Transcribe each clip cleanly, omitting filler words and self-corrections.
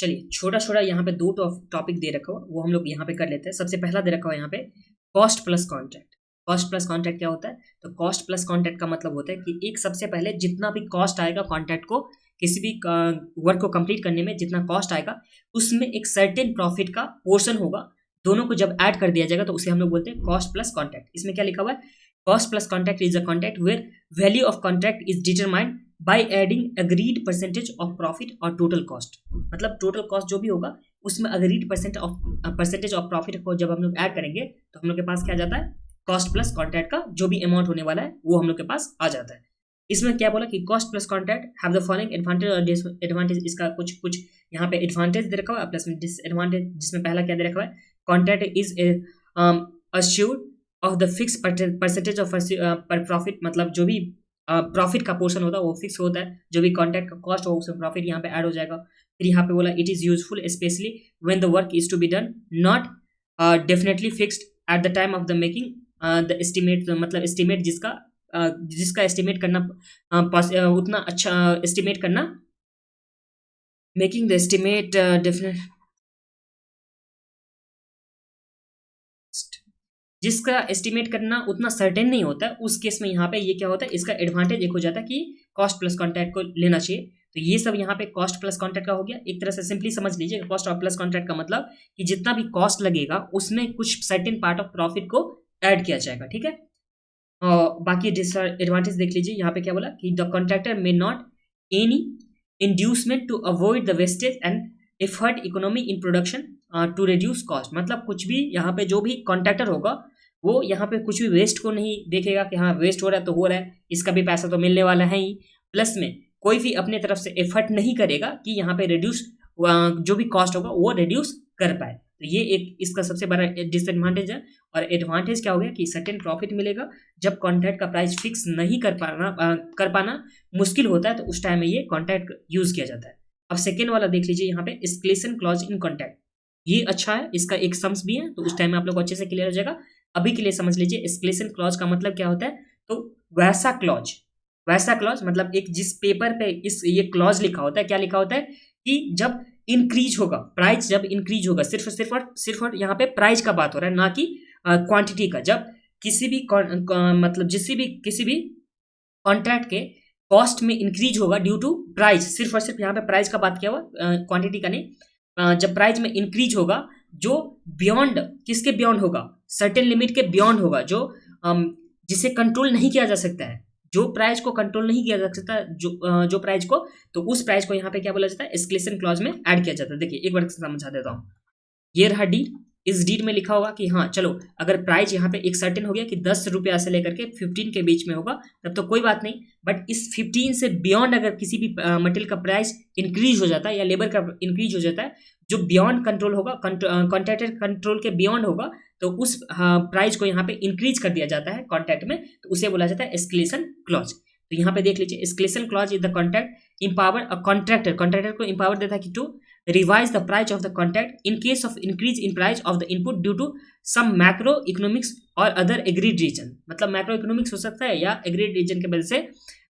चलिए छोटा छोटा यहाँ पे दो टॉपिक दे रखा हुआ वो हम लोग यहाँ पे कर लेते हैं। सबसे पहला दे रखा हुआ यहाँ पे cost plus contract. Cost plus contract क्या होता है? तो कॉस्ट प्लस कॉन्ट्रैक्ट का मतलब होता है कि एक सबसे पहले जितना भी कॉस्ट आएगा कॉन्ट्रैक्ट को, किसी भी वर्क को कंप्लीट करने में जितना कॉस्ट आएगा उसमें एक सर्टेन प्रॉफिट का पोर्शन होगा, दोनों को जब ऐड कर दिया जाएगा तो उसे हम लोग बोलते हैं कॉस्ट प्लस कॉन्ट्रैक्ट। इसमें क्या लिखा हुआ है? Cost plus contract is a contract where value of contract is determined by adding agreed percentage of profit और टोटल कॉस्ट। मतलब टोटल कॉस्ट जो भी होगा उसमें अग्रीड परसेंटेज ऑफ प्रॉफिट को जब हम लोग ऐड करेंगे तो हम लोग के पास क्या जाता है? कॉस्ट प्लस कॉन्ट्रैक्ट का जो भी अमाउंट होने वाला है वो हम लोग के पास आ जाता है। इसमें क्या बोला कि cost plus contract have the following advantage और डिसएडवांटेज। इसका कुछ कुछ यहाँ पे एडवांटेज दे रखा हुआ है प्लस में डिसएडवांटेज, जिसमें पहला क्या दे रखा हुआ है? Contract is assured of the fix percentage of पर प्रॉफिट। मतलब जो भी प्रॉफिट का पोर्शन होता है वो फिक्स होता है, जो भी कॉन्ट्रैक्ट का कॉस्ट हो उसमें प्रॉफिट यहाँ पे ऐड हो जाएगा। फिर यहाँ पे बोला it is useful specially when the work is to be done not definitely fixed at the time of the making the estimate. मतलब एस्टिमेट जिसका एस्टिमेट करना उतना अच्छा एस्टिमेट करना, मेकिंग द एस्टिमेट डेफिनेट, जिसका एस्टिमेट करना उतना सर्टेन नहीं होता है उस केस में यहाँ पे ये क्या होता है? इसका एडवांटेज एक हो जाता है कि कॉस्ट प्लस कॉन्ट्रैक्ट को लेना चाहिए। तो ये सब यहाँ पे कॉस्ट प्लस कॉन्ट्रैक्ट का हो गया। एक तरह से सिंपली समझ लीजिए कॉस्ट प्लस कॉन्ट्रैक्ट का मतलब कि जितना भी कॉस्ट लगेगा उसमें कुछ सर्टेन पार्ट ऑफ प्रॉफिट को ऐड किया जाएगा, ठीक है। और बाकी डिसएडवांटेज देख लीजिए। यहाँ पे क्या बोला कि the contractor may not any inducement to avoid the wastage and effort economy in production to reduce cost. मतलब कुछ भी यहाँ पे जो भी कॉन्ट्रैक्टर होगा वो यहाँ पे कुछ भी वेस्ट को नहीं देखेगा कि हाँ वेस्ट हो रहा है तो हो रहा है, इसका भी पैसा तो मिलने वाला है ही, प्लस में कोई भी अपने तरफ से एफर्ट नहीं करेगा कि यहाँ पे रिड्यूस जो भी कॉस्ट होगा वो रिड्यूस कर पाए। तो ये एक इसका सबसे बड़ा डिसएडवांटेज है। और एडवांटेज क्या हो गया कि सर्टेन प्रॉफिट मिलेगा जब कॉन्ट्रैक्ट का प्राइस फिक्स नहीं कर पाना मुश्किल होता है तो उस टाइम में ये कॉन्ट्रैक्ट यूज किया जाता है। अब सेकेंड वाला देख लीजिए यहाँ पे एस्केलेशन क्लॉज इन कॉन्ट्रैक्ट। ये अच्छा है, इसका एक सम्स भी है तो उस टाइम में आप लोग को अच्छे से क्लियर हो जाएगा। अभी के लिए समझ लीजिए एस्केलेशन क्लॉज का मतलब क्या होता है? तो वैसा क्लॉज मतलब एक जिस पेपर पे ये क्लॉज लिखा होता है, क्या लिखा होता है कि जब इंक्रीज होगा प्राइस, जब इंक्रीज होगा, सिर्फ और यहाँ पे प्राइस का बात हो रहा है ना कि क्वांटिटी का। जब किसी भी मतलब किसी भी कॉन्ट्रैक्ट के कॉस्ट में इंक्रीज होगा ड्यू टू प्राइस, सिर्फ और सिर्फ यहाँ पे प्राइस का बात किया हुआ, क्वांटिटी का नहीं। जब प्राइस में इंक्रीज होगा जो बियॉन्ड, किसके बियॉन्ड होगा? सर्टेन लिमिट के बियॉन्ड होगा, जो जिसे कंट्रोल नहीं किया जा सकता है, जो प्राइस को कंट्रोल नहीं किया जा सकता, जो प्राइस को, तो उस प्राइस को यहाँ पे क्या बोला जाता है? एस्केलेशन क्लॉज में ऐड किया जाता है। देखिए एक बार समझा देता हूँ। ये रहा डीड, इस डीड में लिखा होगा कि हाँ चलो अगर प्राइस यहाँ पे एक सर्टेन हो गया कि 10 रुपया से लेकर के 15 के बीच में होगा तब तो कोई बात नहीं, बट इस 15 से बियॉन्ड अगर किसी भी मटेरियल का प्राइस इंक्रीज हो जाता है या लेबर का इंक्रीज हो जाता है जो बियॉन्ड कंट्रोल होगा, कॉन्ट्रैक्टर कंट्रोल के बियॉन्ड होगा, तो उस प्राइस को यहाँ पे इंक्रीज कर दिया जाता है कॉन्ट्रैक्ट में, तो उसे बोला जाता है एस्केलेशन क्लॉज। तो यहाँ पे देख लीजिए escalation clause is the contract empower a contractor को इम्पावर देता है कि to revise the price of the contract in case of increase in price of the input due to some macroeconomics or other agreed reason। मतलब macroeconomics हो सकता है या agreed reason के वजह से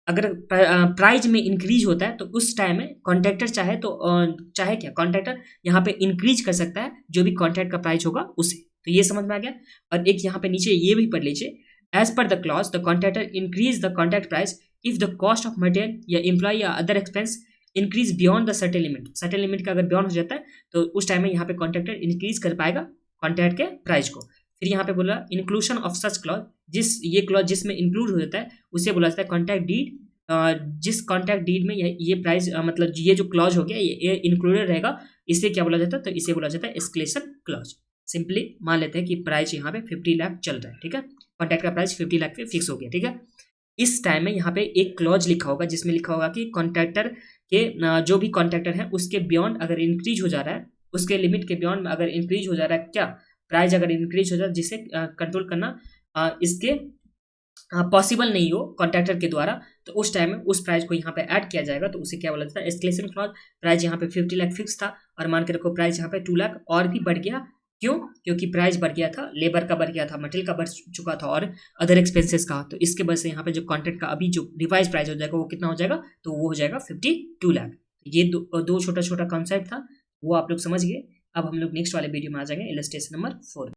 अगर प्राइस में इंक्रीज होता है तो उस टाइम में कॉन्ट्रैक्टर चाहे क्या कॉन्ट्रैक्टर यहाँ पे इंक्रीज कर सकता है जो भी कॉन्ट्रैक्ट का प्राइस होगा उसे। तो ये समझ में आ गया। और एक यहाँ पे नीचे ये भी पढ़ लीजिए, as per the clause the contractor increase the contract price if the cost of material या एम्प्लॉय या other expense increase beyond the certain limit का अगर बियॉन्ड हो जाता है तो उस टाइम में यहाँ पे कॉन्ट्रैक्टर इंक्रीज कर पाएगा कॉन्ट्रैक्ट के प्राइस को। फिर यहाँ पे बोला इंक्लूशन ऑफ सच क्लॉज, ये क्लॉज जिसमें इंक्लूड हो जाता है उसे बोला जाता है कॉन्ट्रैक्ट डीड। जिस कॉन्ट्रैक्ट डीड में ये प्राइस मतलब ये जो क्लॉज हो गया ये इंक्लूडेड रहेगा, इसे क्या बोला जाता है? तो इसे बोला जाता है एस्केलेशन क्लॉज। सिंपली मान लेते हैं कि प्राइस यहाँ पे 50 लाख चल रहा है, ठीक है, कॉन्ट्रैक्ट का प्राइस 50 लाख पे फिक्स हो गया, ठीक है। इस टाइम में यहाँ पे एक क्लॉज लिखा होगा जिसमें लिखा होगा कि कॉन्ट्रैक्टर के जो भी कॉन्ट्रैक्टर है उसके बियॉन्ड अगर इंक्रीज हो जा रहा है, उसके लिमिट के बियॉन्ड अगर इंक्रीज हो जा रहा है, क्या प्राइस अगर इंक्रीज हो जा रहा है जिसे कंट्रोल करना इसके पॉसिबल नहीं हो कॉन्ट्रैक्टर के द्वारा, तो उस टाइम में उस प्राइस को यहाँ पे ऐड किया जाएगा, तो उसे क्या बोला जाता है? Escalation clause. प्राइस यहाँ पे 50 लाख फिक्स था और मान के रखो प्राइस यहाँ पे 2 लाख और भी बढ़ गया, क्यों? क्योंकि प्राइस बढ़ गया था, लेबर का बढ़ गया था, मटेरियल का बढ़ चुका था और अदर एक्सपेंसेस का, तो इसके वजह से यहाँ पे जो कॉन्ट्रैक्ट का अभी जो रिवाइज प्राइस हो जाएगा वो कितना हो जाएगा? तो वो हो जाएगा 52 लाख। ये दो छोटा छोटा कॉन्सेप्ट था, वो आप लोग समझ गए। अब हम लोग नेक्स्ट वाले वीडियो में आ जाएंगे इलस्ट्रेशन नंबर 4।